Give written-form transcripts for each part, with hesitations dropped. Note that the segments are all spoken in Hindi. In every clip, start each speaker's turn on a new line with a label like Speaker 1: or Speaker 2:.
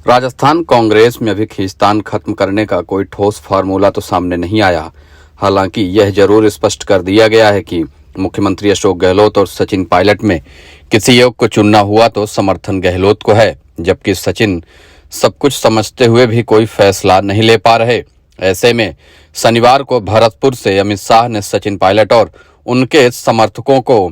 Speaker 1: राजस्थान कांग्रेस में अभी खींचतान खत्म करने का कोई ठोस फार्मूला तो सामने नहीं आया। हालांकि यह जरूर स्पष्ट कर दिया गया है कि मुख्यमंत्री अशोक गहलोत और सचिन पायलट में किसी एक को चुनना हुआ तो समर्थन गहलोत को है, जबकि सचिन सब कुछ समझते हुए भी कोई फैसला नहीं ले पा रहे। ऐसे में शनिवार को भरतपुर से अमित शाह ने सचिन पायलट और उनके समर्थकों को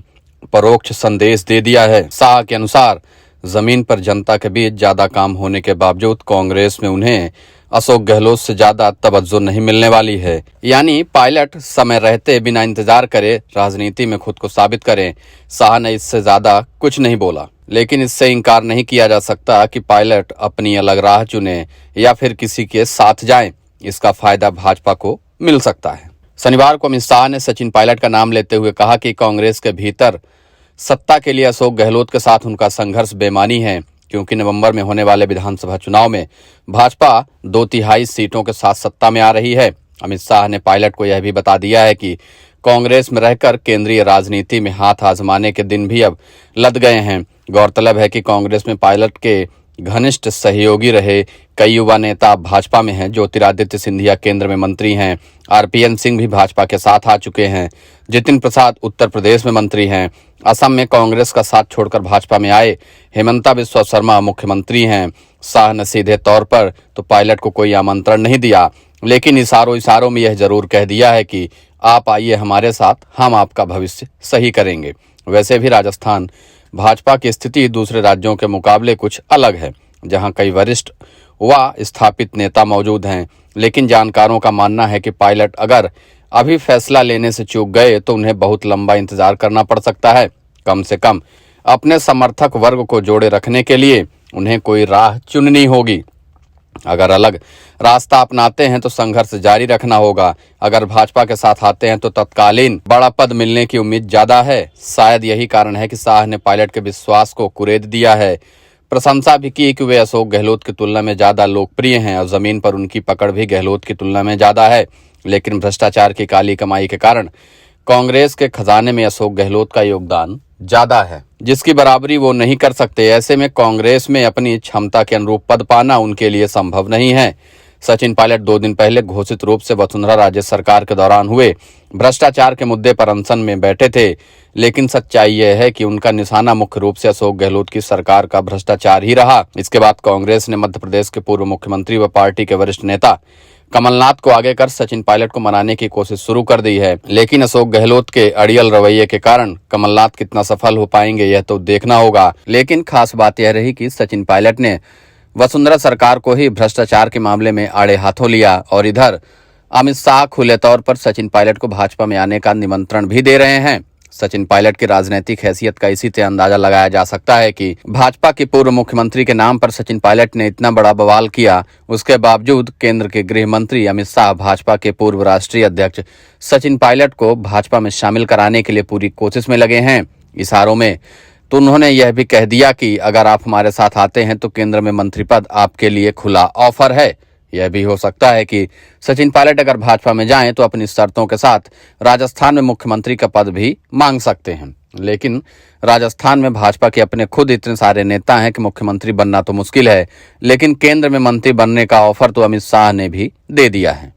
Speaker 1: परोक्ष संदेश दे दिया है। शाह के अनुसार जमीन पर जनता के बीच ज्यादा काम होने के बावजूद कांग्रेस में उन्हें अशोक गहलोत से ज्यादा तवज्जो नहीं मिलने वाली है। यानी पायलट समय रहते बिना इंतजार करे राजनीति में खुद को साबित करें। शाह ने इससे ज्यादा कुछ नहीं बोला, लेकिन इससे इनकार नहीं किया जा सकता कि पायलट अपनी अलग राह चुने या फिर किसी के साथ जाएं। इसका फायदा भाजपा को मिल सकता है। शनिवार को अमित शाह ने सचिन पायलट का नाम लेते हुए कहा कि कांग्रेस के भीतर सत्ता के लिए अशोक गहलोत के साथ उनका संघर्ष बेमानी है, क्योंकि नवंबर में होने वाले विधानसभा चुनाव में भाजपा 2/3 सीटों के साथ सत्ता में आ रही है। अमित शाह ने पायलट को यह भी बता दिया है कि कांग्रेस में रहकर केंद्रीय राजनीति में हाथ आजमाने के दिन भी अब लद गए हैं। गौरतलब है कि कांग्रेस में पायलट के घनिष्ठ सहयोगी रहे कई युवा नेता भाजपा में हैं। ज्योतिरादित्य सिंधिया केंद्र में मंत्री हैं, आरपीएन सिंह भी भाजपा के साथ आ चुके हैं, जितिन प्रसाद उत्तर प्रदेश में मंत्री हैं, असम में कांग्रेस का साथ छोड़कर भाजपा में आए हेमंता बिस्वा शर्मा मुख्यमंत्री हैं। शाह ने सीधे तौर पर तो पायलट को कोई आमंत्रण नहीं दिया, लेकिन इशारों में यह जरूर कह दिया है कि आप आइए हमारे साथ, हम आपका भविष्य सही करेंगे। वैसे भी राजस्थान भाजपा की स्थिति दूसरे राज्यों के मुकाबले कुछ अलग है, जहां कई वरिष्ठ व स्थापित नेता मौजूद हैं। लेकिन जानकारों का मानना है कि पायलट अगर अभी फैसला लेने से चूक गए तो उन्हें बहुत लंबा इंतजार करना पड़ सकता है। कम से कम अपने समर्थक वर्ग को जोड़े रखने के लिए उन्हें कोई राह चुननी होगी। अगर अलग रास्ता अपनाते हैं तो संघर्ष जारी रखना होगा। अगर भाजपा के साथ आते हैं तो तत्कालीन बड़ा पद मिलने की उम्मीद ज्यादा है। शायद यही कारण है कि शाह ने पायलट के विश्वास को कुरेद दिया है। प्रशंसा भी की कि वे अशोक गहलोत की तुलना में ज्यादा लोकप्रिय हैं और जमीन पर उनकी पकड़ भी गहलोत की तुलना में ज्यादा है। लेकिन भ्रष्टाचार की काली कमाई के कारण कांग्रेस के खजाने में अशोक गहलोत का योगदान ज्यादा है, जिसकी बराबरी वो नहीं कर सकते। ऐसे में कांग्रेस में अपनी क्षमता के अनुरूप पद पाना उनके लिए संभव नहीं है। सचिन पायलट 2 दिन पहले घोषित रूप से वसुंधरा राजे सरकार के दौरान हुए भ्रष्टाचार के मुद्दे पर अनशन में बैठे थे, लेकिन सच्चाई यह है कि उनका निशाना मुख्य रूप से अशोक गहलोत की सरकार का भ्रष्टाचार ही रहा। इसके बाद कांग्रेस ने मध्य प्रदेश के पूर्व मुख्यमंत्री व पार्टी के वरिष्ठ नेता कमलनाथ को आगे कर सचिन पायलट को मनाने की कोशिश शुरू कर दी है। लेकिन अशोक गहलोत के अड़ियल रवैये के कारण कमलनाथ कितना सफल हो पाएंगे यह तो देखना होगा। लेकिन खास बात यह रही कि सचिन पायलट ने वसुंधरा सरकार को ही भ्रष्टाचार के मामले में आड़े हाथों लिया और इधर अमित शाह खुले तौर पर सचिन पायलट को भाजपा में आने का निमंत्रण भी दे रहे हैं। सचिन पायलट की राजनीतिक हैसियत का इसी से अंदाजा लगाया जा सकता है कि भाजपा के पूर्व मुख्यमंत्री के नाम पर सचिन पायलट ने इतना बड़ा बवाल किया, उसके बावजूद केंद्र के गृह मंत्री अमित शाह भाजपा के पूर्व राष्ट्रीय अध्यक्ष सचिन पायलट को भाजपा में शामिल कराने के लिए पूरी कोशिश में लगे हैं। इशारों में तो उन्होंने यह भी कह दिया कि अगर आप हमारे साथ आते हैं तो केंद्र में मंत्री पद आपके लिए खुला ऑफर है। यह भी हो सकता है कि सचिन पायलट अगर भाजपा में जाएं तो अपनी शर्तों के साथ राजस्थान में मुख्यमंत्री का पद भी मांग सकते हैं। लेकिन राजस्थान में भाजपा के अपने खुद इतने सारे नेता हैं कि मुख्यमंत्री बनना तो मुश्किल है, लेकिन केंद्र में मंत्री बनने का ऑफर तो अमित शाह ने भी दे दिया है।